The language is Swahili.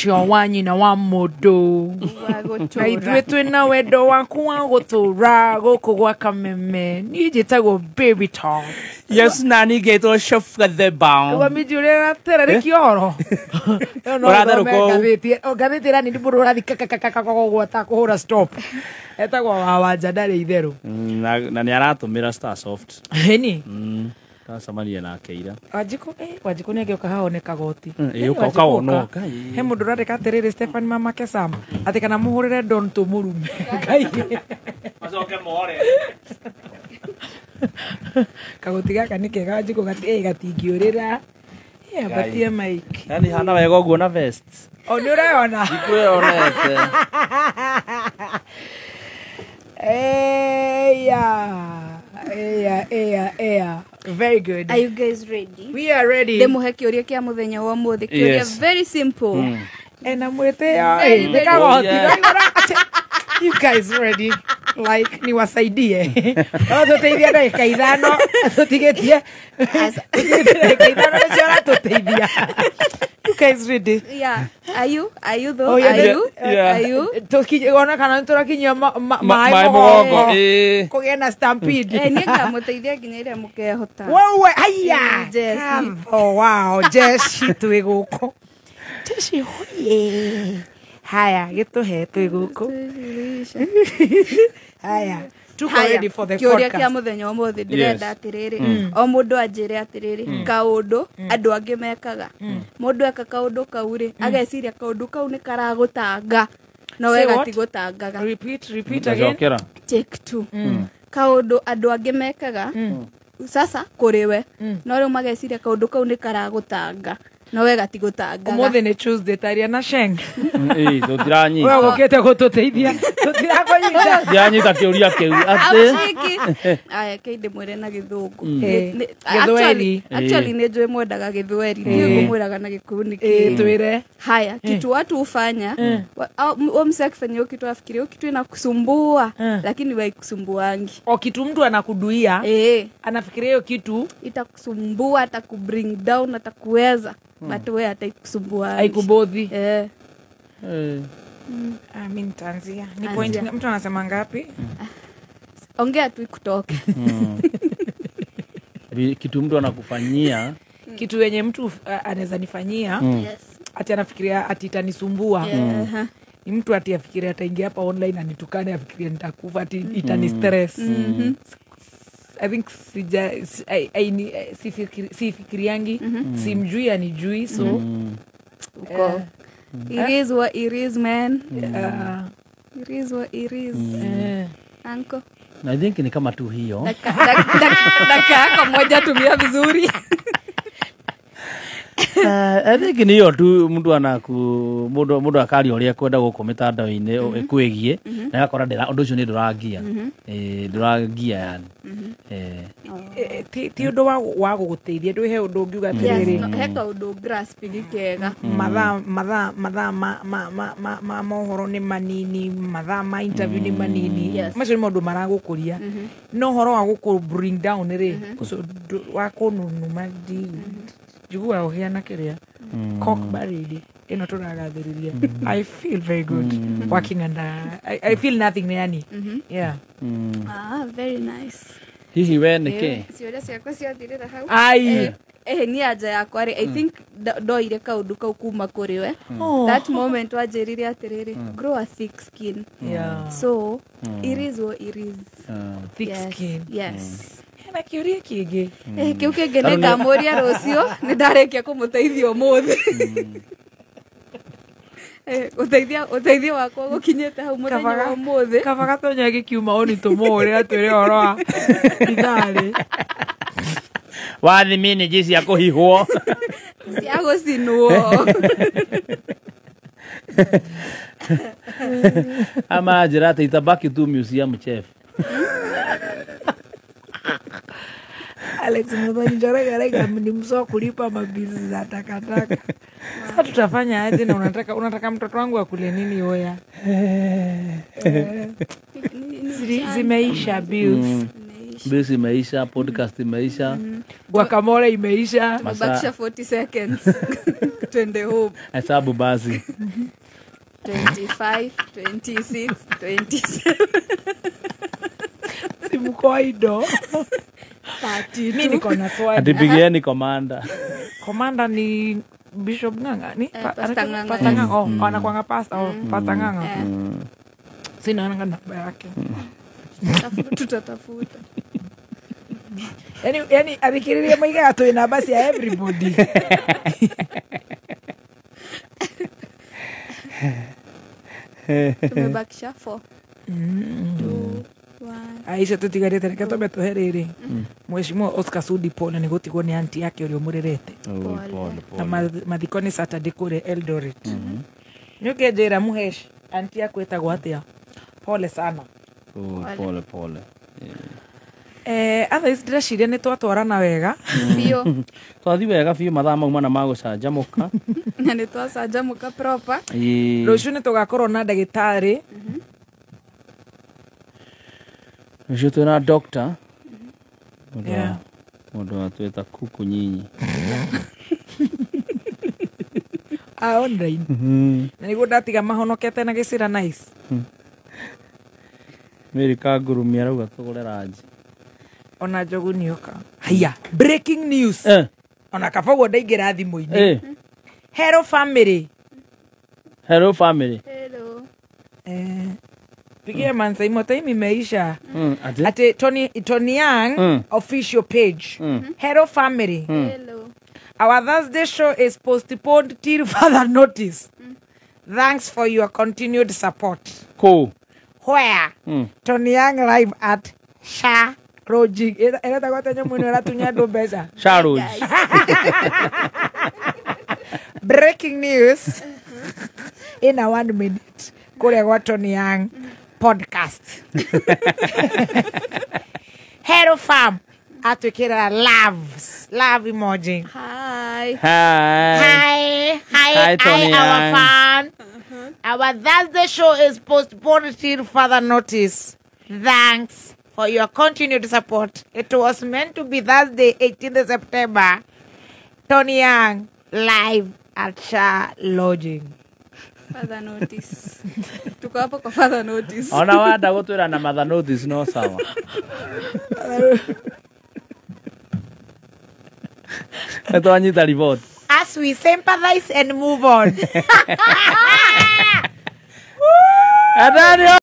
ucio wanyi na wa mundu na ithuĩ twĩna wendo waku wa gũtũra gũkũ gwa Kameme niĩ njĩtagwo Baby Top. Yes, nani ngetwo Chef Gatheba. Wamiji ũrĩa raterereki ũhoro ngathĩti rani mũndũ ũrathi gwata kũhũra stop etagwo Wanja ndarĩ itherũ na nĩ aratũmĩra Star Soft. Ĩni Samania na Keira. Wanjikũ nĩ agĩũka haone kagoti. Ũka wonoka. He mũndũ ũrandĩka atĩrĩrĩ Stefan mama Kesam atĩ kana mũhũrĩre Don tũmũrume. Macoke more. Kagoti gaka nĩ kega Wanjikũ gatingĩũrĩra. Batie mic. Yani hana wega ũguo na vest. O nĩ ũrayona? Ndikuonete. Yeah. Very good. Are you guys ready? We are ready. Demuhe kĩũria kĩa mũthenya wa ũmũthĩ. Kĩũria very simple. And I'm with you guys ready? Like ni wasaidie. Tuteithia dakika ithano tutigetie. Dakika ithano cia tuteithia. You guys ready? Yeah. Are you though? Oh, yeah, Are you? Tukiona kana turakinyia Mai mogo. Kugena stampede. Niĩ ngamũteithia nginya ĩrĩa mũkehota. Wewe haya. Jesse. Oh wow, Jesse twĩ gũkũ. Jesse hoye. Haya, gĩtũhe twĩ gũkũ. Haya. Tuko ready for the podcast. Kĩũria kĩa mũthenya wa ũmũthĩ ndĩrenda atĩrĩrĩ. O mũndũ anjĩre atĩrĩrĩ. Kaũndũ andũ angĩ mekaga. Mũndũ eka kaũndũ kau rĩ, ageciria kaũndũ kau nĩ karagũtanga. No wega ti gũtangaga. Repeat again. Take 2. Kaũndũ andũ angĩ mekaga. Sasa kũrĩ we. No rĩu mageciria kaũndũ kau nĩ karagũtanga. No wega ti gũtangaga. Ũmũthĩ nĩ Tuesday taria na Sheng. Tũtiranyita. Wewe ũkĩte gũtũteithia. Tũtirakũnyita. Ndianyita kĩũria kĩu atĩ. Aya kĩinde mwĩre na Gĩthũngũ. Actually nĩ njũĩ mwendaga Gĩthweri. Nĩ ngũmwĩraga na Gĩkũyũ nĩkĩ. Twĩre. Haya, kitu watu hufanya. Mse akifanya kitu afikirie kitu inakusumbua lakini haikusumbwangi. O kitu mtu anakuduia. Anafikiria hiyo kitu itakusumbua, atakubring down, atakuweza. But wewe ataikusumbua. Haikubodhi. Mimi tanzia. Ni point mtu anasema ngapi? Ongea tu ikutoke. Kitu mtu anakufanyia. Kitu yenye mtu anaweza nifanyia. Ati anafikiria ati itanisumbua. Ni mtu ati afikiria ataingia hapa online anitukane afikiria nitakufa ati itani stress. I think sifikiriangi simjui anijui so it is what it is, man. It is what it is. Uncle, I think ni kama tu hiyo. Dakika yako moja tumia vizuri. I think ni hiyo tu mtu mundu akari ũrĩa kwenda gũkũ mĩtandao-inĩ kwĩgie na agakora ũndũ ũcio nĩ ndũrangia ndũrangia yani ti ũndũ wa gũgũteithia ndwĩhe ũndũ ũngiuga atĩrĩrĩ heka ũndũ grasping kega mathaa ma mohoro nĩ manini mathaa ma interview nĩ manini macio nĩ maũndũ maragũkũria no ũhoro wa gũkũ bring down rĩ wa kũnunuma jugua uhiana kĩrĩa cock baridi ino turagathĩrĩria. I feel very good working and I feel nothing yani. Yeah. Very nice. Hihi we nĩkĩ? Ciũria ciakwa ciathirĩra hau. Ai. Ni anja yakwa rĩ, I think ndoire kaũndũ kau kuma kũrĩ we. That moment wanjĩrire atĩrĩrĩ, grow a thick skin. Yeah. So it is what it is. Thick skin. Yes. Na kĩũria kĩngĩ. Kĩu kĩngĩ nĩ ngamũria rũciũ, nĩ ndarĩkia kũmũteithia ũmũthĩ. Ũteithio wakwa gũkinyĩte hau mũthenya wa ũmũthĩ. Kaba gatonya gĩkiuma oni tũmũhũrĩra twĩre ũhoro wa itharĩ. Wathimi nĩ njĩ cia kũhihwo. Cia gũcinwo. Ama njĩra atĩ itabaki tu museum chef. Alex Muthoni Njoroge ni msao kulipa mabizi za takataka. Sasa tutafanya aje na unataka mtoto wangu akule nini oya? Zimeisha bills. Base imeisha, podcast imeisha. Guacamole imeisha. Tumebakisha 40 seconds. Twende home. Hesabu basi. 25, 26, 27. Simu koido. 32. Mimi niko na swali. Atipigieni komanda. Komanda ni Bishop Ng'ang'a ni Pastor Ng'ang'a. Pastor Ng'ang'a. Oh, anakuanga pastor. Pastor Ng'ang'a. Sina namba yake. Tutatafuta. Yani alikiriria maiga atoe na basi ya everybody. Tumebakisha 4. 2, 1. Aisha tutigarite reke tobe tuherere. Mheshimiwa Oscar Sudi Pole ni gutigwo ni anti yake uri umurerete. Na mathiko ni Saturday kure Eldoret. Nyuke njira muhesh anti yako etagwo atia. Pole sana. Pole. Others ndĩreciria nĩ twatwarana wega Biyo. Twathi wega biũ mathaa mauma na magũcanjamũka. Na nĩ twacanjamũka proper. Rũciũ nĩ tũgakorwo na ndagĩtarĩ. Rũciũ twĩna doctor. Yeah. Mũndũ wa twĩta kuku nyinyi. Online. Na nĩguo ndatiga mahonokete na gĩcĩra nice. Mary Kangurumia arauga tũgũre ranji. Ona njogu nĩoka. Haya, breaking news. Ona kabaguo ndaingĩra thimũ-inĩ. Hello family. Hello family. Hello. Pigia Mansa time imeisha. Ati Tony Young official page. Hello family. Hello. Our Thursday show is postponed till further notice. Thanks for your continued support. Cool. Where? Tony Young live at Sha Lodging. Ela tagota nyo mwini wala tunya do beza. Sha Lodge. Breaking news. In a 1 minute. Kule kwa Tony Young podcast. Hello fam. Atukira love emoji. Hi. Hi, Tony Young. Our fan. Our Thursday show is postponed till further notice. Thanks for your continued support. It was meant to be Thursday, 18th September. Tony Young live at Sha Lodging. Further notice. Tuko hapo kwa further notice. Ona wada gutwira na mother notice no sawa. Etwanyita report. As we sympathize and move on. Adani